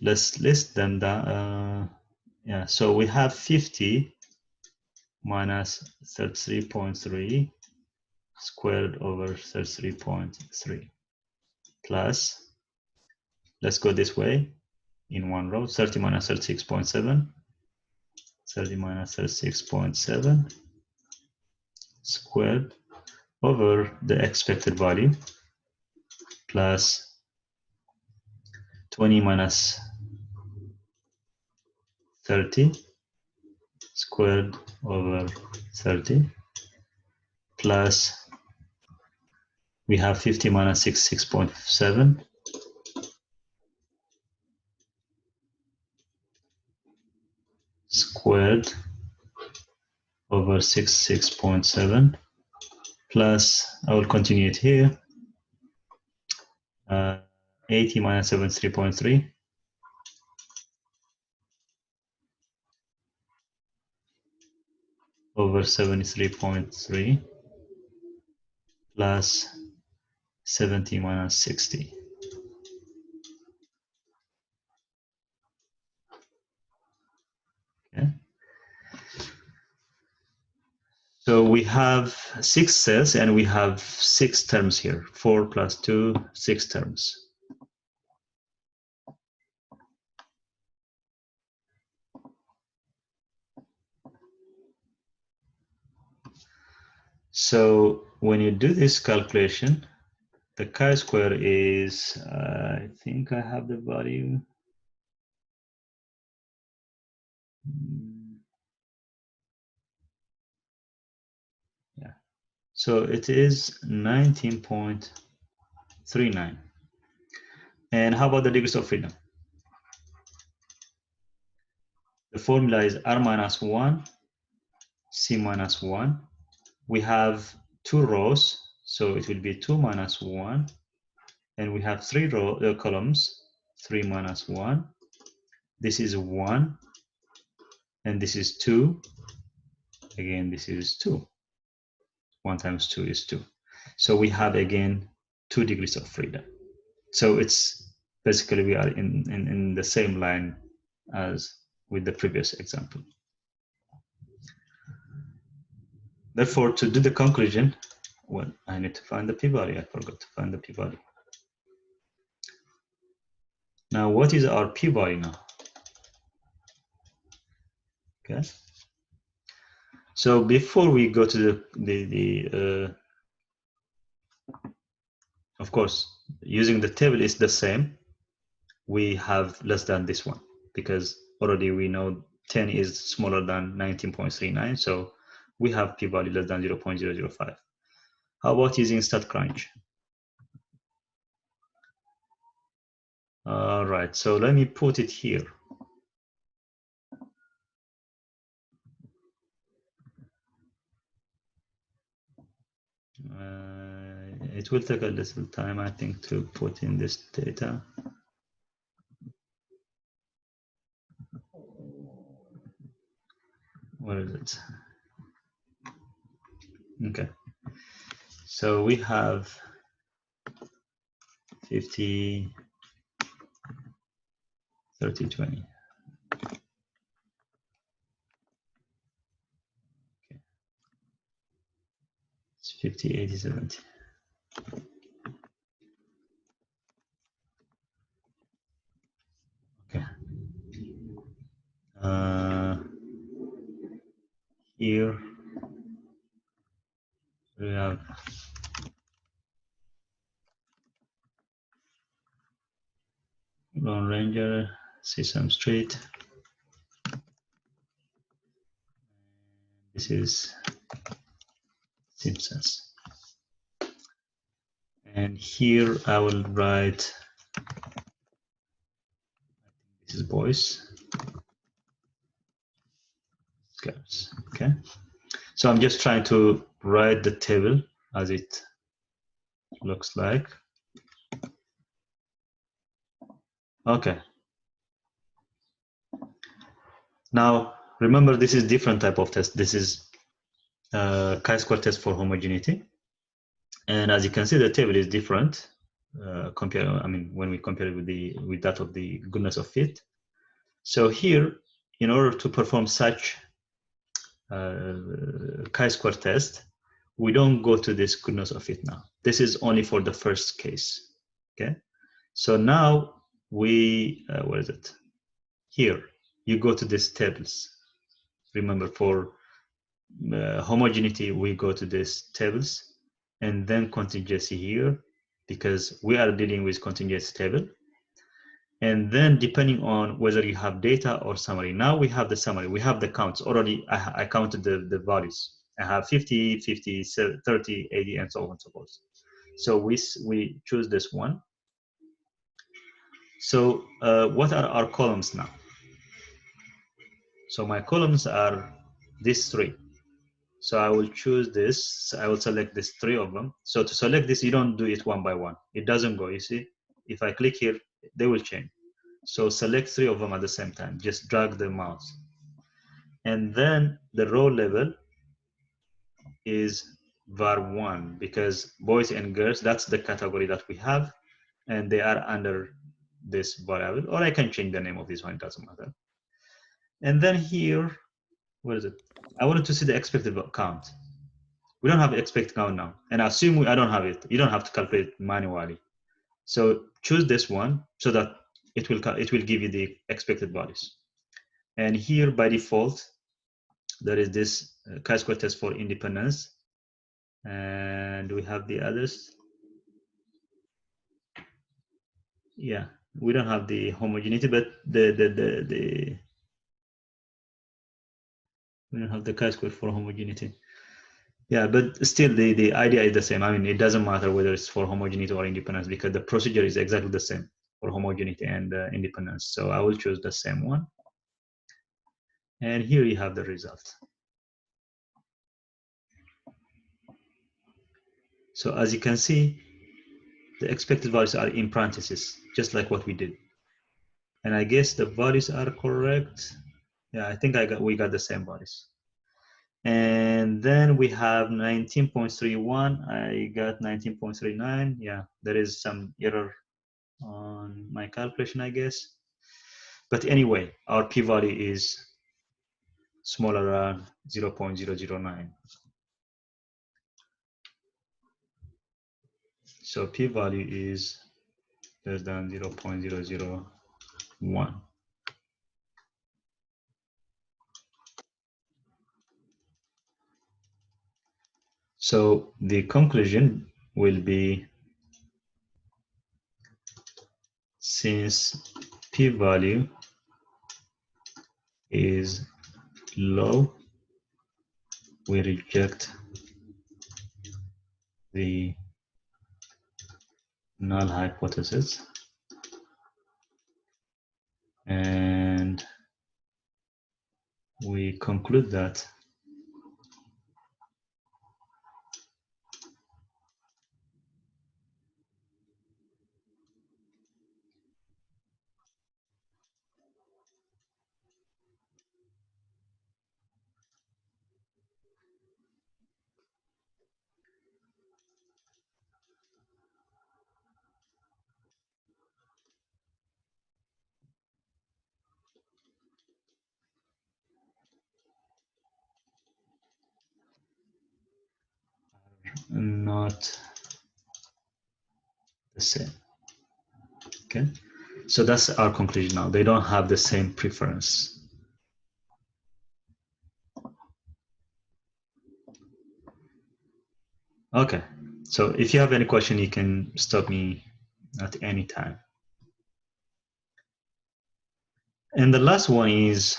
let's list them down. Yeah, so we have 50 minus 33.3 squared over 33.3 plus, let's go this way in one row, 30 minus 36.7, 30 minus 36.7 squared over the expected value plus 20 minus 30 squared over 30 plus we have 50 minus 66.7 squared over 66.7 plus, I will continue it here, 80 minus 73.3 over 73.3 plus 70 minus 60. Okay. So we have 6 cells and we have 6 terms here. 4 plus 2, 6 terms. So when you do this calculation, the chi-square is, I think I have the value. Yeah. So it is 19.39. And how about the degrees of freedom? The formula is R minus 1, C minus 1. We have 2 rows, so it will be 2 minus 1. And we have 3 columns, 3 minus 1. This is 1. And this is 2. Again, this is 2. 1 times 2 is 2. So we have, again, 2 degrees of freedom. So it's basically we are in the same line as with the previous example. Therefore, to do the conclusion, well, I need to find the p-value. I forgot to find the p-value. Now, what is our p-value now? Okay. So before we go to of course, using the table is the same. We have less than this one because already we know 10 is smaller than 19.39. So we have p-value less than 0.005. How about using StatCrunch? All right, so let me put it here. It will take a little time, I think, to put in this data. Where is it? Okay. So we have 50, 30, 20. 50, 80, 70. Okay. Here we have Lone Ranger, Sesame Street. This is Simpsons. And here I will write, this is boys, girls. Okay. So I'm just trying to write the table as it looks like. Okay. Now, remember, this is different type of test. This is chi-square test for homogeneity. And as you can see, the table is different. When we compare it with that of the goodness of fit. So here, in order to perform such chi-square test, we don't go to this goodness of fit now. This is only for the first case. Okay. So now we, where is it? Here, you go to these tables. Remember, for homogeneity, we go to these tables, and then contingency here, because we are dealing with contingency table. And then depending on whether you have data or summary. Now we have the summary, we have the counts already. I counted the values. I have 50, 50, 30, 80, and so on and so forth. So we choose this one. So what are our columns now? So my columns are these three. So I will choose this. I will select these three of them. So to select this, you don't do it one by one. It doesn't go. You see, if I click here, they will change. So select three of them at the same time. Just drag the mouse. And then the row level is var1, because boys and girls, that's the category that we have, and they are under this variable. Or I can change the name of this one, it doesn't matter. And then here, where is it? I wanted to see the expected count. We don't have expected count now, and assume I don't have it. You don't have to calculate it manually. So choose this one so that it will give you the expected values. And here by default, there is this chi-square test for independence, and we have the others. Yeah, we don't have the homogeneity, but we don't have the chi-square for homogeneity. Yeah, but still the idea is the same. I mean, it doesn't matter whether it's for homogeneity or independence, because the procedure is exactly the same for homogeneity and independence. So I will choose the same one. And here you have the result. So as you can see, the expected values are in parentheses, just like what we did. And I guess the values are correct. Yeah, I think we got the same values. And then we have 19.31. I got 19.39. Yeah, there is some error on my calculation, I guess. But anyway, our p-value is smaller than 0.009. So p-value is less than 0.001. So the conclusion will be, since p-value is low, we reject the null hypothesis, and we conclude that not the same. Okay, so that's our conclusion now. They don't have the same preference. Okay, so if you have any question, you can stop me at any time. And the last one is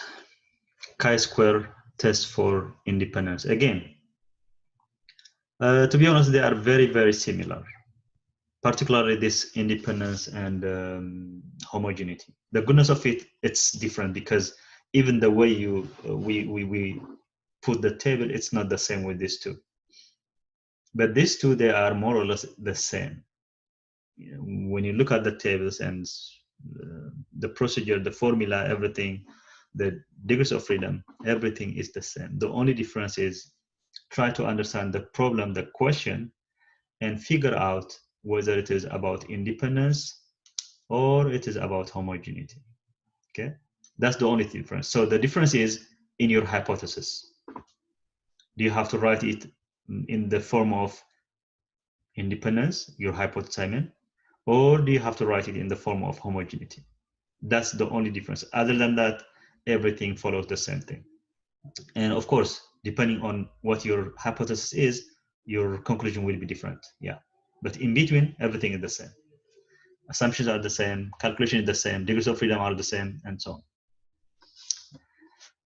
chi-square test for independence. Again, to be honest, they are very, very similar, particularly this independence and homogeneity. The goodness of it, it's different because even the way we put the table, it's not the same with these two. But these two, they are more or less the same. When you look at the tables and the procedure, the formula, everything, the degrees of freedom, everything is the same. The only difference is try to understand the problem, the question, and figure out whether it is about independence or it is about homogeneity. Okay, that's the only difference. So the difference is in your hypothesis. Do you have to write it in the form of independence, your hypothesis, I mean, or do you have to write it in the form of homogeneity? That's the only difference. Other than that, everything follows the same thing. And of course, depending on what your hypothesis is, your conclusion will be different. Yeah, but in between, everything is the same. Assumptions are the same, calculation is the same, degrees of freedom are the same, and so on.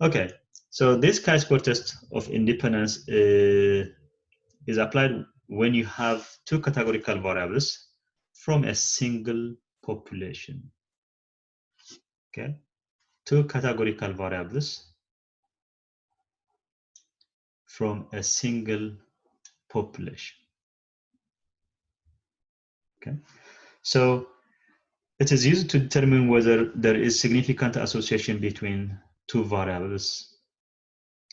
Okay, so this chi-square test of independence is applied when you have two categorical variables from a single population. Okay, two categorical variables from a single population. Okay, so it is used to determine whether there is significant association between two variables.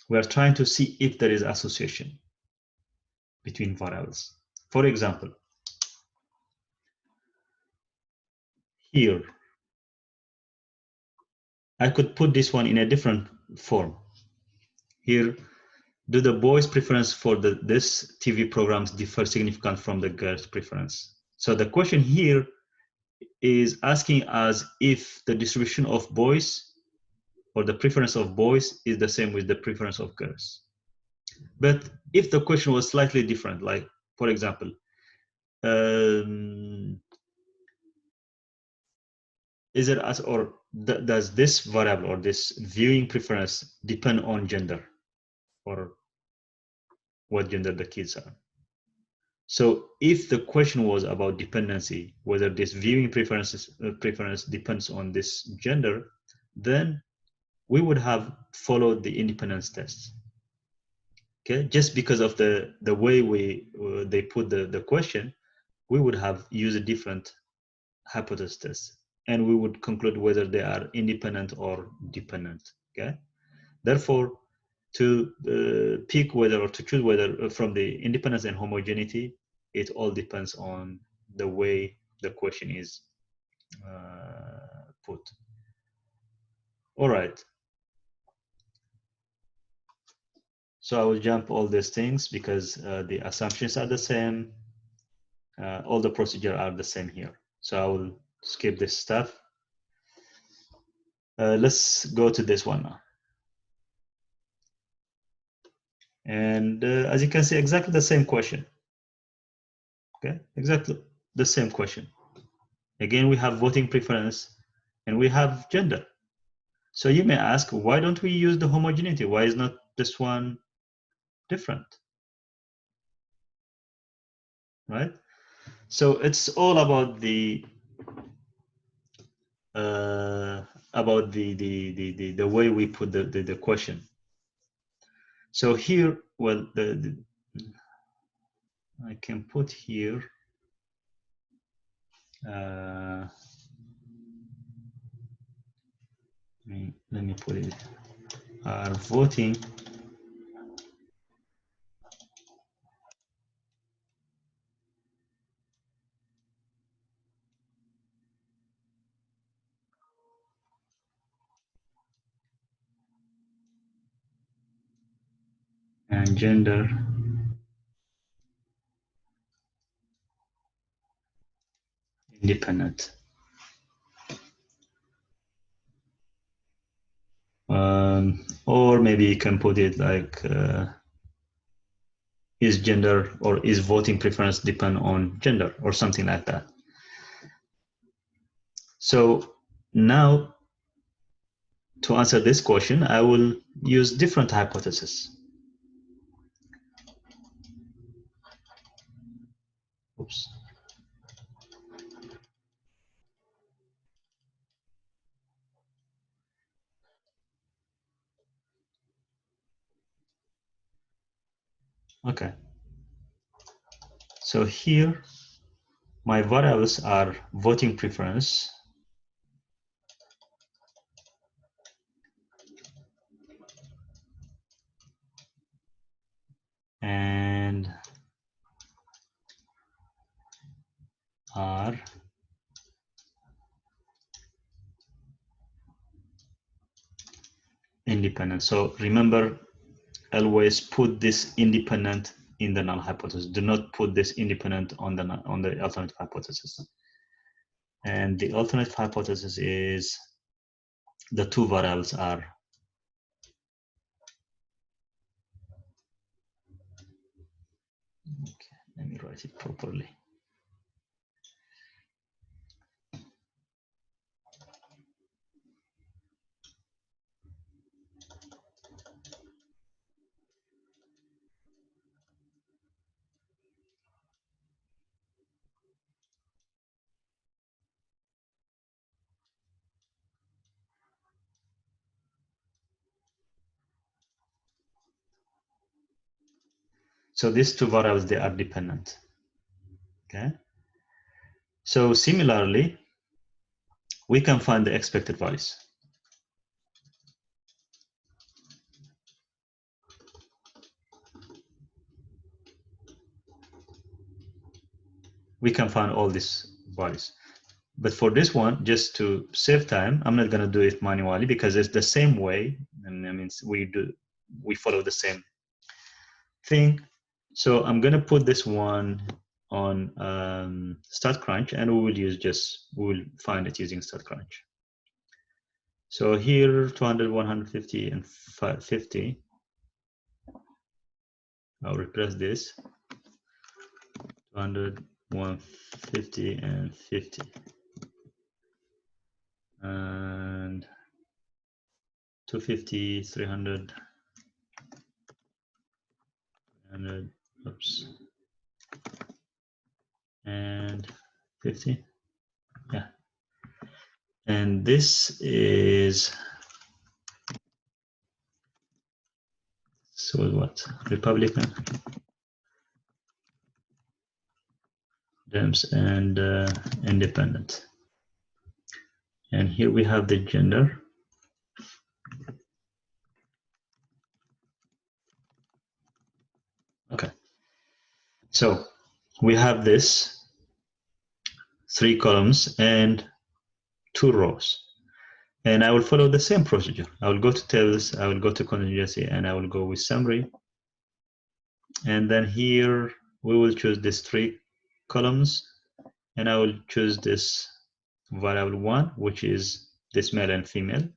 We are trying to see if there is association between variables. For example, here, I could put this one in a different form. Here, do the boys' preference for this TV programs differ significantly from the girls' preference? So the question here is asking us if the distribution of boys or the preference of boys is the same with the preference of girls. But if the question was slightly different, like, for example, is it as or does this variable or this viewing preference depend on gender or what gender the kids are? So if the question was about dependency, whether this viewing preference depends on this gender, then we would have followed the independence test. Okay, just because of the way they put the question, we would have used a different hypothesis test, and we would conclude whether they are independent or dependent. Okay, therefore, to pick whether or to choose whether from the independence and homogeneity, it all depends on the way the question is put. All right. So I will jump all these things because the assumptions are the same. All the procedure are the same here. So I will skip this stuff. Let's go to this one now. And as you can see, exactly the same question. Okay, exactly the same question. Again, we have voting preference and we have gender. So you may ask, why don't we use the homogeneity? Why is not this one different? Right? So it's all about the way we put the question. So here, well, I can put here. Let me put it. Are voting and gender independent. Or maybe you can put it like is gender or is voting preference depend on gender or something like that. So now to answer this question, I will use different hypotheses. Oops. Okay. So here, my variables are voting preference, and are independent. So remember, always put this independent in the null hypothesis. Do not put this independent on the alternative hypothesis. And the alternative hypothesis is the two variables are okay. Let me write it properly. So these two variables, they are dependent. Okay. So similarly, we can find the expected values. We can find all these values. But for this one, just to save time, I'm not going to do it manually because it's the same way. And I mean, we follow the same thing. So I'm going to put this one on StatCrunch, and we will find it using StatCrunch. So here, 200, 150, and 50. I'll replace this. 200, 150, and 50. And 250, 300, 300, oops, and 50. Yeah. And this is, so what? Republican, Dems, and independent. And here we have the gender. Okay. So we have this 3 columns and 2 rows. And I will follow the same procedure. I will go to tables, I will go to contingency, and I will go with summary. And then here we will choose these 3 columns, and I will choose this variable 1, which is this male and female.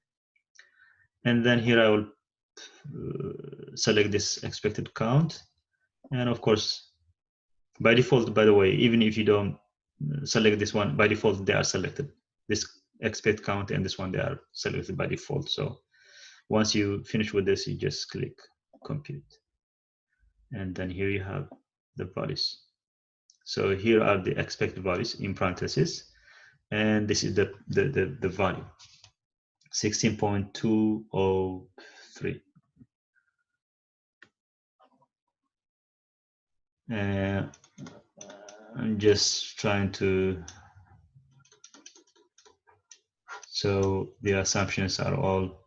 And then here I will select this expected count. And of course, by default, by the way, even if you don't select this one, by default, they are selected. This expect count and this one, they are selected by default. So once you finish with this, you just click compute. And then here you have the values. So here are the expected values in parentheses. And this is the value, 16.203. I'm just trying to, so the assumptions are all,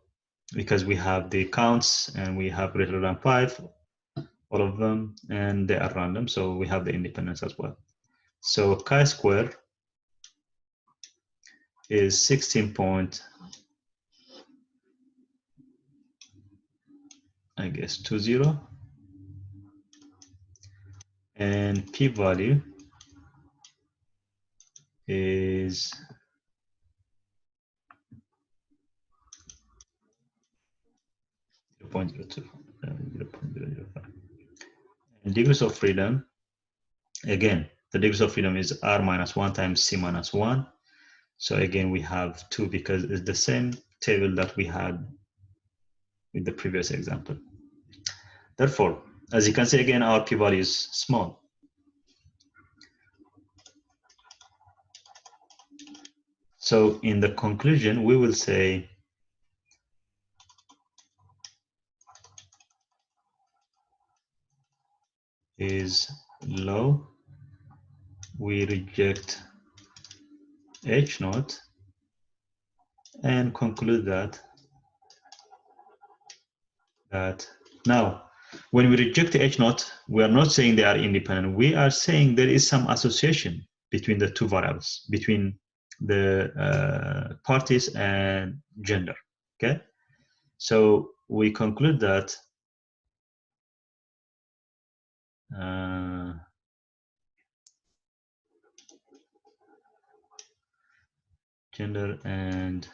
because we have the counts and we have greater than 5, all of them, and they are random, so we have the independence as well. So chi-square is 16.20, and p-value is 0.02, 0.005. And degrees of freedom, again, the degrees of freedom is r minus 1 times c minus 1. So again, we have 2 because it's the same table that we had with the previous example. Therefore, as you can see again, our p-value is small. So in the conclusion, we will say is low. We reject H naught and conclude that now when we reject the H naught, we are not saying they are independent. We are saying there is some association between the two variables, between the parties and gender. Okay, so we conclude that gender and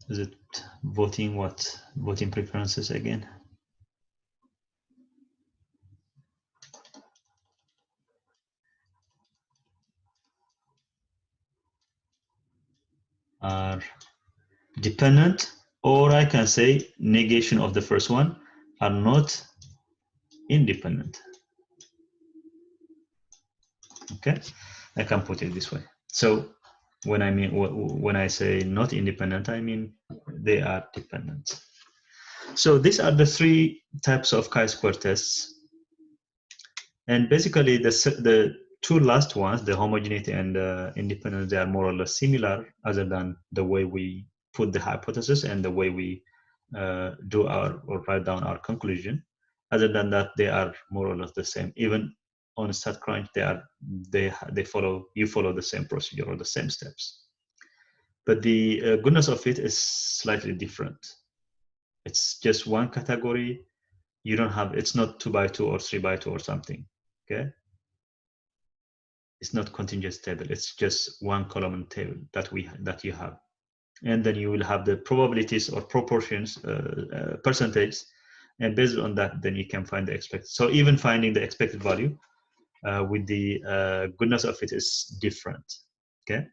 is it voting preferences again? Are dependent, or I can say negation of the first one, are not independent. Okay, I can put it this way. So when I say not independent, I mean they are dependent. So these are the 3 types of chi-square tests, and basically the 2 last ones, the homogeneity and independence, they are more or less similar, other than the way we put the hypothesis and the way we do or write down our conclusion. Other than that, they are more or less the same. Even on StatCrunch, you follow the same procedure or the same steps. But the goodness of it is slightly different. It's just one category. You don't have, it's not 2 by 2 or 3 by 2 or something. Okay. It's not continuous table. It's just one column table that you have, and then you will have the probabilities or proportions, percentage, and based on that, then you can find the expected. So even finding the expected value with the goodness of it is different. Okay.